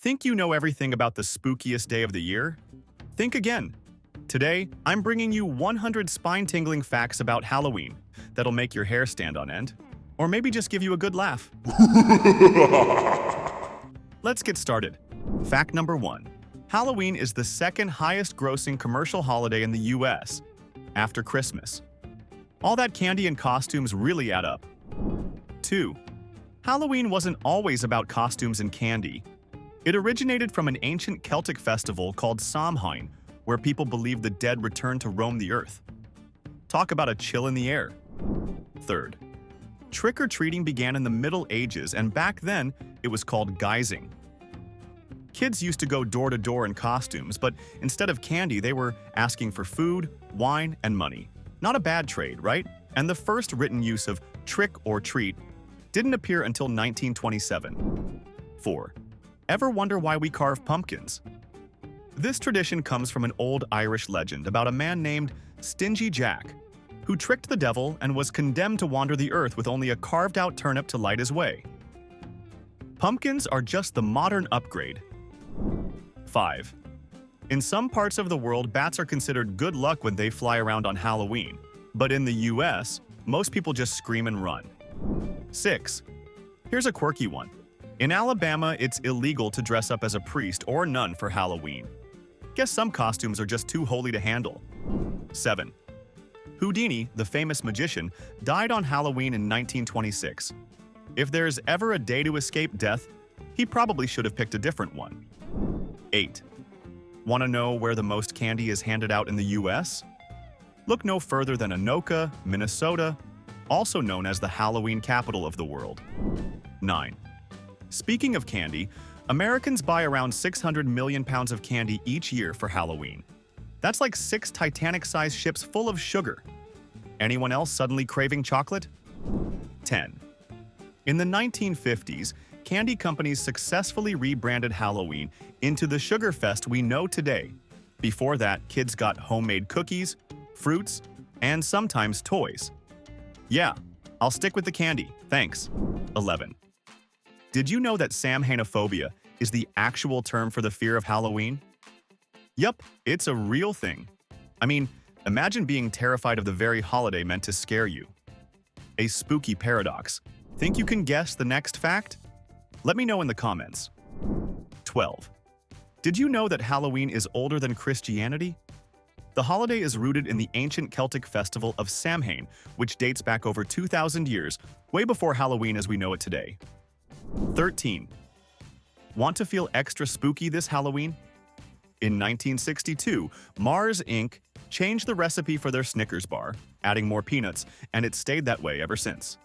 Think you know everything about the spookiest day of the year? Think again. Today, I'm bringing you 100 spine-tingling facts about Halloween that'll make your hair stand on end, or maybe just give you a good laugh. Let's get started. Fact number 1. Halloween is the second highest grossing commercial holiday in the US, after Christmas. All that candy and costumes really add up. 2. Halloween wasn't always about costumes and candy. It originated from an ancient Celtic festival called Samhain, where people believed the dead returned to roam the earth. Talk about a chill in the air. 3rd, trick-or-treating began in the Middle Ages, and back then, it was called guising. Kids used to go door to door in costumes, but instead of candy, they were asking for food, wine, and money. Not a bad trade, right? And the first written use of trick or treat didn't appear until 1927. 4. Ever wonder why we carve pumpkins? This tradition comes from an old Irish legend about a man named Stingy Jack, who tricked the devil and was condemned to wander the earth with only a carved-out turnip to light his way. Pumpkins are just the modern upgrade. 5. In some parts of the world, bats are considered good luck when they fly around on Halloween, but in the US, most people just scream and run. 6. Here's a quirky one. In Alabama, it's illegal to dress up as a priest or nun for Halloween. Guess some costumes are just too holy to handle. 7. Houdini, the famous magician, died on Halloween in 1926. If there's ever a day to escape death, he probably should have picked a different one. 8. Want to know where the most candy is handed out in the US? Look no further than Anoka, Minnesota, also known as the Halloween capital of the world. 9. Speaking of candy, Americans buy around 600 million pounds of candy each year for Halloween. That's like 6 Titanic-sized ships full of sugar. Anyone else suddenly craving chocolate? 10. In the 1950s, candy companies successfully rebranded Halloween into the sugar fest we know today. Before that, kids got homemade cookies, fruits, and sometimes toys. Yeah, I'll stick with the candy, thanks. 11. Did you know that Samhainophobia is the actual term for the fear of Halloween? Yup, it's a real thing. I mean, imagine being terrified of the very holiday meant to scare you. A spooky paradox. Think you can guess the next fact? Let me know in the comments. 12. Did you know that Halloween is older than Christianity? The holiday is rooted in the ancient Celtic festival of Samhain, which dates back over 2,000 years, way before Halloween as we know it today. 13. Want to feel extra spooky this Halloween? In 1962, Mars Inc. changed the recipe for their Snickers bar, adding more peanuts, and it's stayed that way ever since.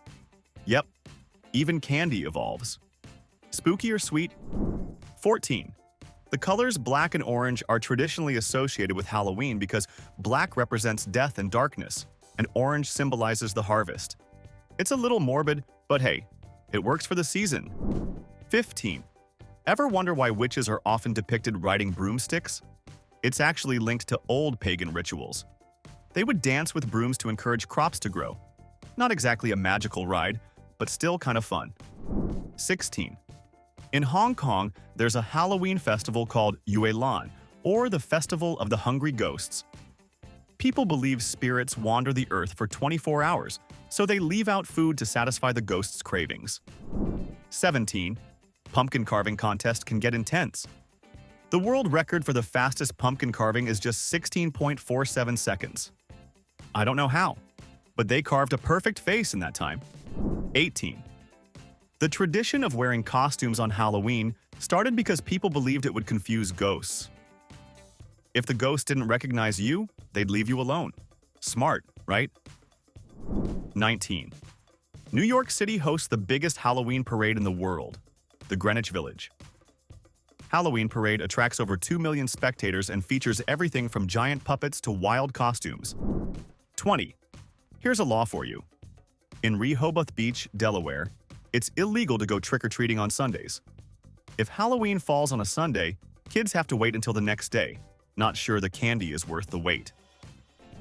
Yep, even candy evolves. Spooky or sweet? 14. The colors black and orange are traditionally associated with Halloween because black represents death and darkness, and orange symbolizes the harvest. It's a little morbid, but hey, it works for the season. 15. Ever wonder why witches are often depicted riding broomsticks? It's actually linked to old pagan rituals. They would dance with brooms to encourage crops to grow. Not exactly a magical ride, but still kind of fun. 16. In Hong Kong, there's a Halloween festival called Yue Lan, or the Festival of the Hungry Ghosts. People believe spirits wander the earth for 24 hours, so they leave out food to satisfy the ghosts' cravings. 17. Pumpkin carving contest can get intense. The world record for the fastest pumpkin carving is just 16.47 seconds. I don't know how, but they carved a perfect face in that time. 18. The tradition of wearing costumes on Halloween started because people believed it would confuse ghosts. If the ghost didn't recognize you, they'd leave you alone. Smart, right? 19. New York City hosts the biggest Halloween parade in the world, the Greenwich Village. Halloween parade attracts over 2 million spectators and features everything from giant puppets to wild costumes. 20. Here's a law for you. In Rehoboth Beach, Delaware, it's illegal to go trick-or-treating on Sundays. If Halloween falls on a Sunday, kids have to wait until the next day. Not sure the candy is worth the wait.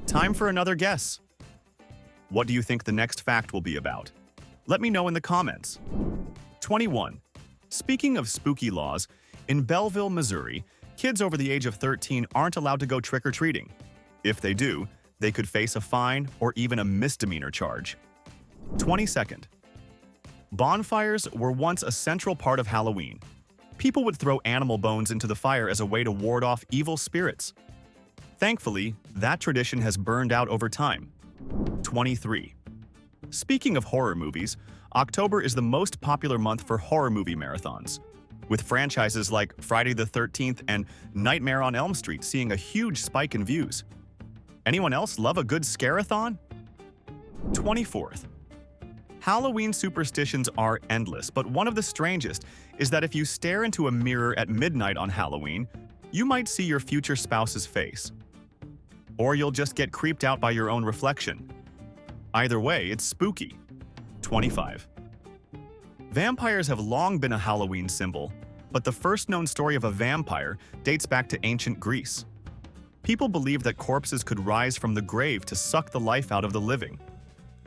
Time for another guess. What do you think the next fact will be about? Let me know in the comments. 21. Speaking of spooky laws, In Belleville, Missouri, kids over the age of 13 aren't allowed to go trick-or-treating. If they do, they could face a fine or even a misdemeanor charge. 22nd. Bonfires were once a central part of Halloween. People would throw animal bones into the fire as a way to ward off evil spirits. Thankfully, that tradition has burned out over time. 23. Speaking of horror movies, October is the most popular month for horror movie marathons, with franchises like Friday the 13th and Nightmare on Elm Street seeing a huge spike in views. Anyone else love a good scare-a-thon? 24th. Halloween superstitions are endless, but one of the strangest is that if you stare into a mirror at midnight on Halloween, you might see your future spouse's face. Or you'll just get creeped out by your own reflection. Either way, it's spooky. 25. Vampires have long been a Halloween symbol, but the first known story of a vampire dates back to ancient Greece. People believed that corpses could rise from the grave to suck the life out of the living.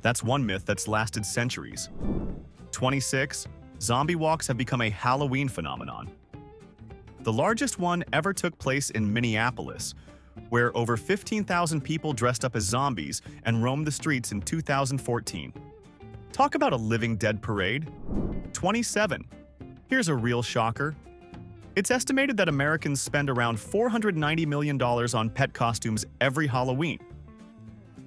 That's one myth that's lasted centuries. 26. Zombie walks have become a Halloween phenomenon. The largest one ever took place in Minneapolis, where over 15,000 people dressed up as zombies and roamed the streets in 2014. Talk about a living dead parade. 27. Here's a real shocker. It's estimated that Americans spend around $490 million on pet costumes every Halloween.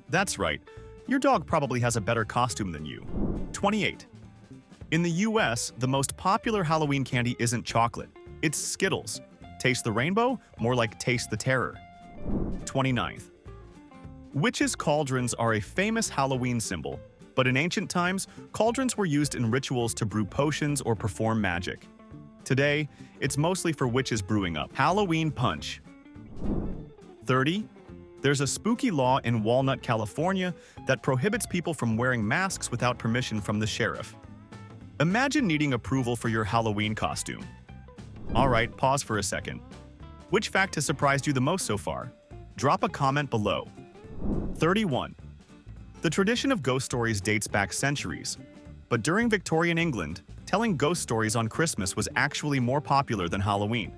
That's right. Your dog probably has a better costume than you. 28. In the US, the most popular Halloween candy isn't chocolate. It's Skittles. Taste the rainbow? More like taste the terror. 29th. Witches' cauldrons are a famous Halloween symbol, but in ancient times, cauldrons were used in rituals to brew potions or perform magic. Today, it's mostly for witches brewing up. Halloween punch. 30. There's a spooky law in Walnut, California that prohibits people from wearing masks without permission from the sheriff. Imagine needing approval for your Halloween costume. Alright, pause for a second. Which fact has surprised you the most so far? Drop a comment below. 31. The tradition of ghost stories dates back centuries, but during Victorian England, telling ghost stories on Christmas was actually more popular than Halloween.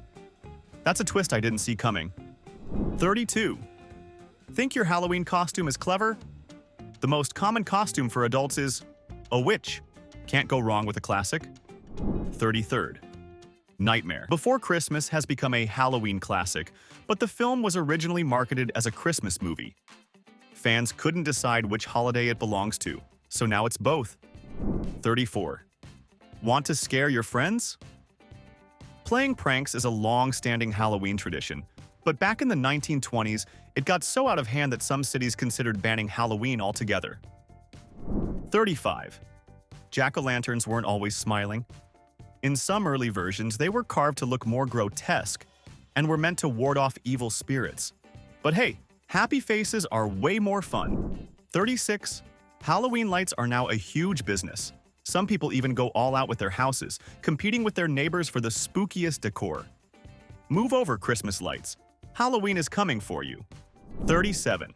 That's a twist I didn't see coming. 32. Think your Halloween costume is clever? The most common costume for adults is a witch. Can't go wrong with a classic. 33rd. Nightmare Before Christmas has become a Halloween classic, but the film was originally marketed as a Christmas movie. Fans couldn't decide which holiday it belongs to, so now it's both. 34. Want to scare your friends? Playing pranks is a long-standing Halloween tradition, but back in the 1920s, it got so out of hand that some cities considered banning Halloween altogether. 35. Jack-o'-lanterns weren't always smiling. In some early versions, they were carved to look more grotesque and were meant to ward off evil spirits. But hey, happy faces are way more fun. 36. Halloween lights are now a huge business. Some people even go all out with their houses, competing with their neighbors for the spookiest decor. Move over, Christmas lights. Halloween is coming for you. 37.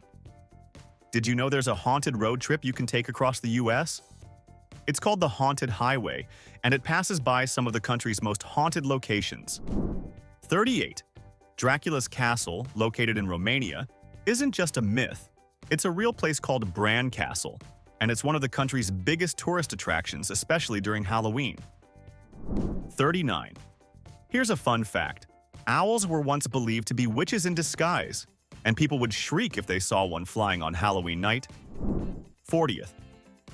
Did you know there's a haunted road trip you can take across the US? It's called the Haunted Highway, and it passes by some of the country's most haunted locations. 38. Dracula's castle, located in Romania, isn't just a myth. It's a real place called Bran Castle, and it's one of the country's biggest tourist attractions, especially during Halloween. 39. Here's a fun fact. Owls were once believed to be witches in disguise, and people would shriek if they saw one flying on Halloween night. 40th.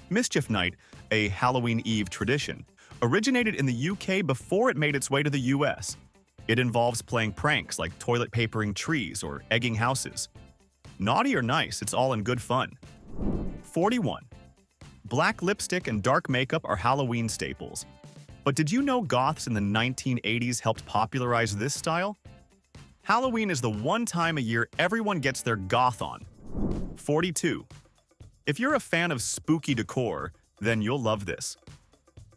Mischief Night, a Halloween Eve tradition, originated in the UK before it made its way to the US. It involves playing pranks like toilet papering trees or egging houses. Naughty or nice, it's all in good fun. 41. Black lipstick and dark makeup are Halloween staples. But did you know goths in the 1980s helped popularize this style? Halloween is the one time a year everyone gets their goth on. 42. If you're a fan of spooky decor, then you'll love this.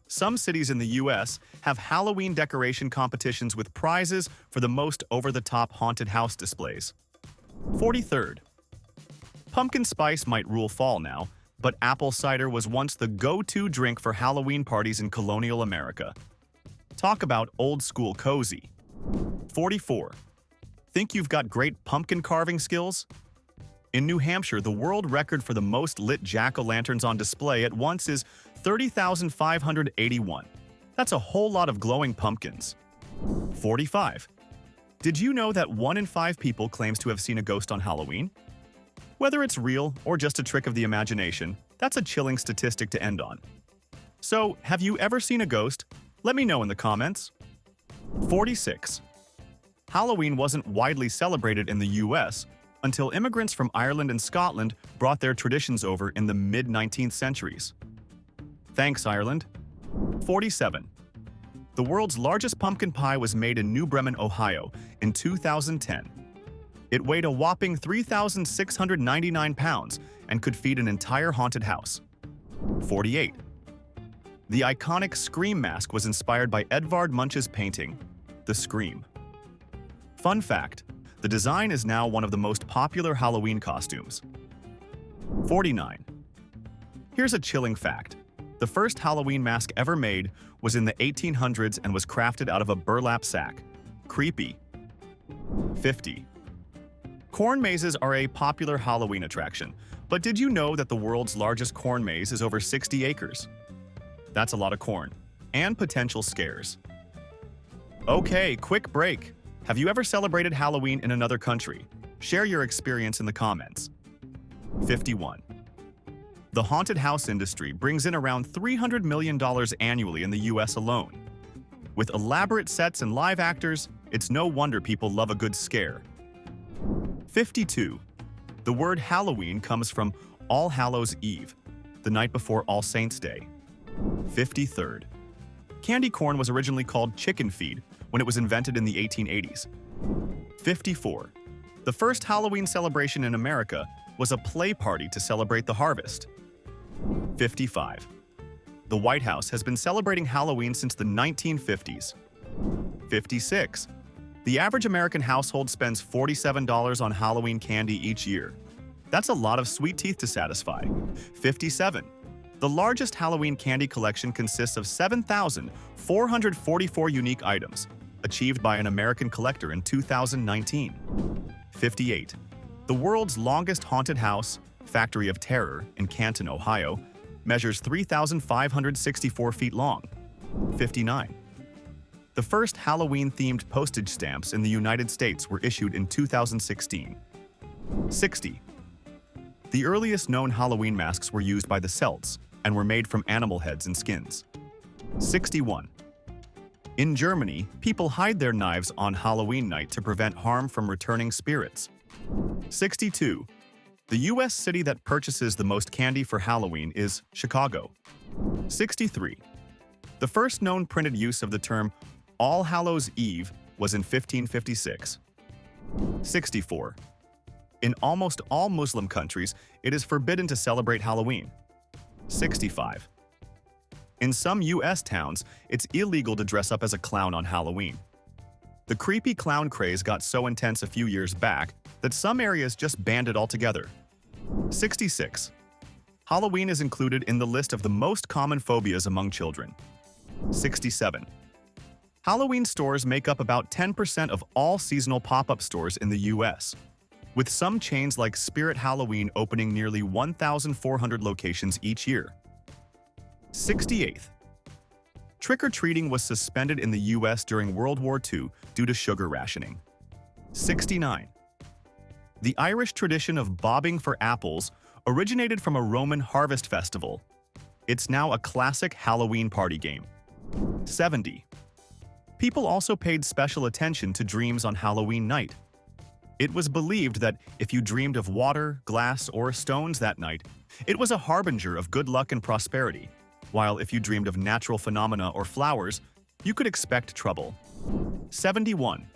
Some cities in the US have Halloween decoration competitions with prizes for the most over-the-top haunted house displays. 43rd. Pumpkin spice might rule fall now, but apple cider was once the go-to drink for Halloween parties in colonial America. Talk about old-school cozy. 44. Think you've got great pumpkin carving skills? In New Hampshire, the world record for the most lit jack-o'-lanterns on display at once is 30,581. That's a whole lot of glowing pumpkins. 45. Did you know that 1 in 5 people claims to have seen a ghost on Halloween? Whether it's real or just a trick of the imagination, that's a chilling statistic to end on. So, have you ever seen a ghost? Let me know in the comments. 46. Halloween wasn't widely celebrated in the US until immigrants from Ireland and Scotland brought their traditions over in the mid-19th centuries. Thanks, Ireland. 47. The world's largest pumpkin pie was made in New Bremen, Ohio, in 2010. It weighed a whopping 3,699 pounds and could feed an entire haunted house. 48. The iconic Scream mask was inspired by Edvard Munch's painting, The Scream. Fun fact, the design is now one of the most popular Halloween costumes. 49. Here's a chilling fact. The first Halloween mask ever made was in the 1800s and was crafted out of a burlap sack. Creepy. 50. Corn mazes are a popular Halloween attraction, but did you know that the world's largest corn maze is over 60 acres? That's a lot of corn, and potential scares. Okay, quick break. Have you ever celebrated Halloween in another country? Share your experience in the comments. 51. The haunted house industry brings in around $300 million annually in the US alone. With elaborate sets and live actors, it's no wonder people love a good scare. 52. The word Halloween comes from All Hallows' Eve, the night before All Saints' Day. 53rd. Candy corn was originally called chicken feed when it was invented in the 1880s. 54. The first Halloween celebration in America was a play party to celebrate the harvest. 55. The White House has been celebrating Halloween since the 1950s. 56. The average American household spends $47 on Halloween candy each year. That's a lot of sweet teeth to satisfy. 57. The largest Halloween candy collection consists of 7,444 unique items, achieved by an American collector in 2019. 58. The world's longest haunted house, Factory of Terror, in Canton, Ohio, measures 3,564 feet long. 59. The first Halloween-themed postage stamps in the United States were issued in 2016. 60. The earliest known Halloween masks were used by the Celts and were made from animal heads and skins. 61. In Germany, people hide their knives on Halloween night to prevent harm from returning spirits. 62. The U.S. city that purchases the most candy for Halloween is Chicago. 63. The first known printed use of the term All Hallows' Eve was in 1556. 64. In almost all Muslim countries, it is forbidden to celebrate Halloween. 65. In some U.S. towns, it's illegal to dress up as a clown on Halloween. The creepy clown craze got so intense a few years back that some areas just banned it altogether. 66. Halloween is included in the list of the most common phobias among children. 67. Halloween stores make up about 10% of all seasonal pop-up stores in the U.S., with some chains like Spirit Halloween opening nearly 1,400 locations each year. 68th. Trick-or-treating was suspended in the U.S. during World War II due to sugar rationing. 69. The Irish tradition of bobbing for apples originated from a Roman harvest festival. It's now a classic Halloween party game. 70. People also paid special attention to dreams on Halloween night. It was believed that if you dreamed of water, glass, or stones that night, it was a harbinger of good luck and prosperity, while if you dreamed of natural phenomena or flowers, you could expect trouble. 71.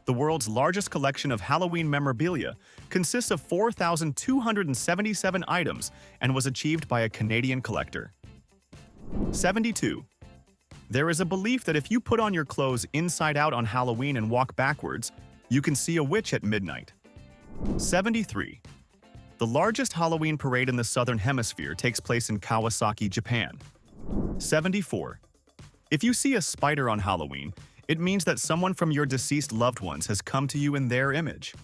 The world's largest collection of Halloween memorabilia consists of 4,277 items and was achieved by a Canadian collector. 72. There is a belief that if you put on your clothes inside out on Halloween and walk backwards, you can see a witch at midnight. 73. The largest Halloween parade in the Southern Hemisphere takes place in Kawasaki, Japan. 74. If you see a spider on Halloween, It means that someone from your deceased loved ones has come to you in their image.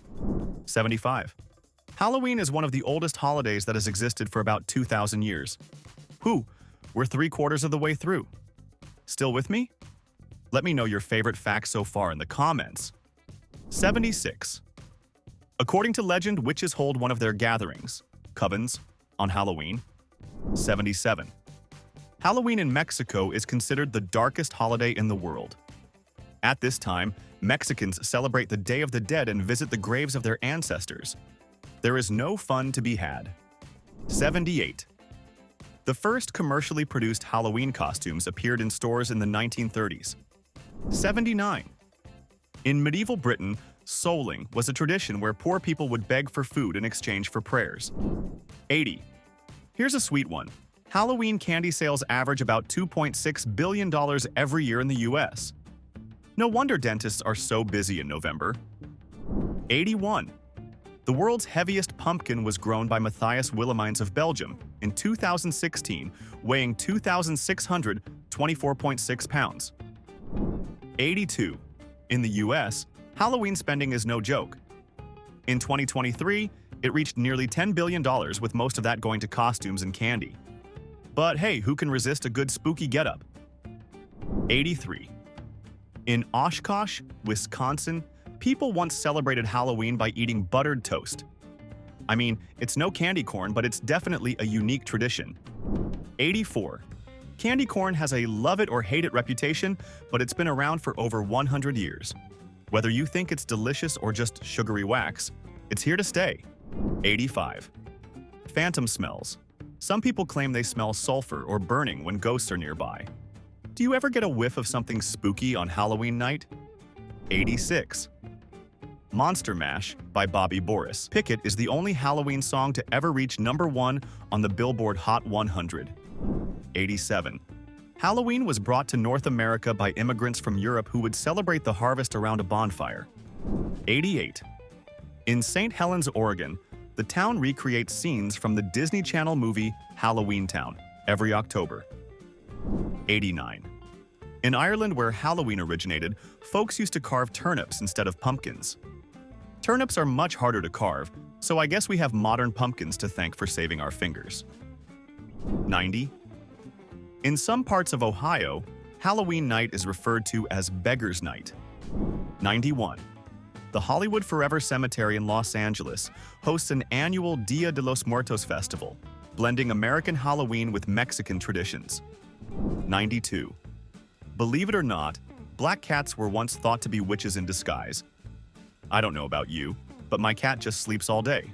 75. Halloween is one of the oldest holidays that has existed for about 2,000 years. Whew, we're 3/4 of the way through. Still with me? Let me know your favorite facts so far in the comments. 76. According to legend, witches hold one of their gatherings, covens, on Halloween. 77. Halloween in Mexico is considered the darkest holiday in the world. At this time, Mexicans celebrate the Day of the Dead and visit the graves of their ancestors. There is no fun to be had. 78. The first commercially produced Halloween costumes appeared in stores in the 1930s. 79. In medieval Britain, souling was a tradition where poor people would beg for food in exchange for prayers. 80. Here's a sweet one. Halloween candy sales average about $2.6 billion every year in the US. No wonder dentists are so busy in November. 81. The world's heaviest pumpkin was grown by Matthias Willemijns of Belgium in 2016, weighing 2,624.6 pounds. 82. In the US, Halloween spending is no joke. In 2023, it reached nearly $10 billion, with most of that going to costumes and candy. But hey, who can resist a good spooky getup? 83. In Oshkosh, Wisconsin, people once celebrated Halloween by eating buttered toast. I mean, it's no candy corn, but it's definitely a unique tradition. 84. Candy corn has a love it or hate it reputation, but it's been around for over 100 years. Whether you think it's delicious or just sugary wax, it's here to stay. 85. Phantom smells. Some people claim they smell sulfur or burning when ghosts are nearby. Do you ever get a whiff of something spooky on Halloween night? 86. Monster Mash by Bobby Boris Pickett is the only Halloween song to ever reach #1 on the Billboard Hot 100. 87. Halloween was brought to North America by immigrants from Europe who would celebrate the harvest around a bonfire. 88. In St. Helens, Oregon, the town recreates scenes from the Disney Channel movie Halloween Town every October. 89. In Ireland, where Halloween originated, folks used to carve turnips instead of pumpkins. Turnips are much harder to carve, so I guess we have modern pumpkins to thank for saving our fingers. 90. In some parts of Ohio, Halloween night is referred to as Beggar's Night. 91. The Hollywood Forever Cemetery in Los Angeles hosts an annual Dia de los Muertos festival, blending American Halloween with Mexican traditions. 92. Believe it or not, black cats were once thought to be witches in disguise. I don't know about you, but my cat just sleeps all day.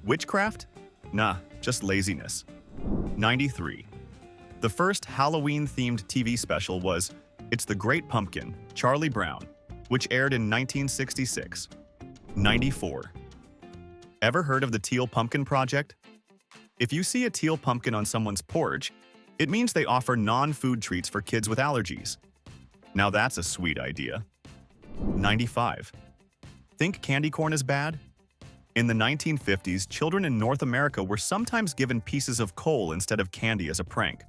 Witchcraft? Nah, just laziness. 93. The first Halloween-themed TV special was It's the Great Pumpkin, Charlie Brown, which aired in 1966. 94. Ever heard of the Teal Pumpkin Project? If you see a teal pumpkin on someone's porch, it means they offer non-food treats for kids with allergies. Now that's a sweet idea. 95. Think candy corn is bad? In the 1950s, children in North America were sometimes given pieces of coal instead of candy as a prank.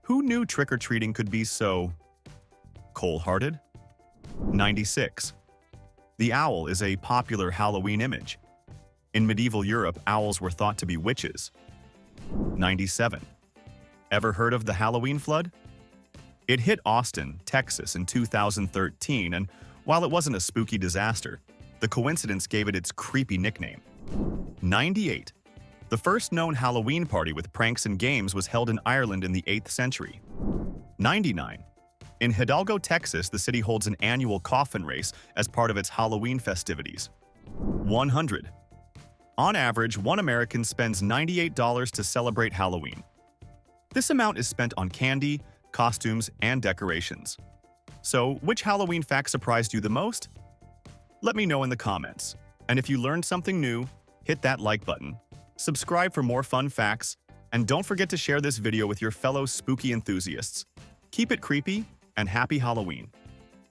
Who knew trick-or-treating could be so cold-hearted? 96. The owl is a popular Halloween image. In medieval Europe, owls were thought to be witches. 97. Ever heard of the Halloween flood? It hit Austin, Texas in 2013, and while it wasn't a spooky disaster, the coincidence gave it its creepy nickname. 98. The first known Halloween party with pranks and games was held in Ireland in the 8th century. 99. In Hidalgo, Texas, the city holds an annual coffin race as part of its Halloween festivities. 100. On average, one American spends $98 to celebrate Halloween. This amount is spent on candy, costumes, and decorations. So, which Halloween fact surprised you the most? Let me know in the comments. And if you learned something new, hit that like button, subscribe for more fun facts, and don't forget to share this video with your fellow spooky enthusiasts. Keep it creepy, and happy Halloween!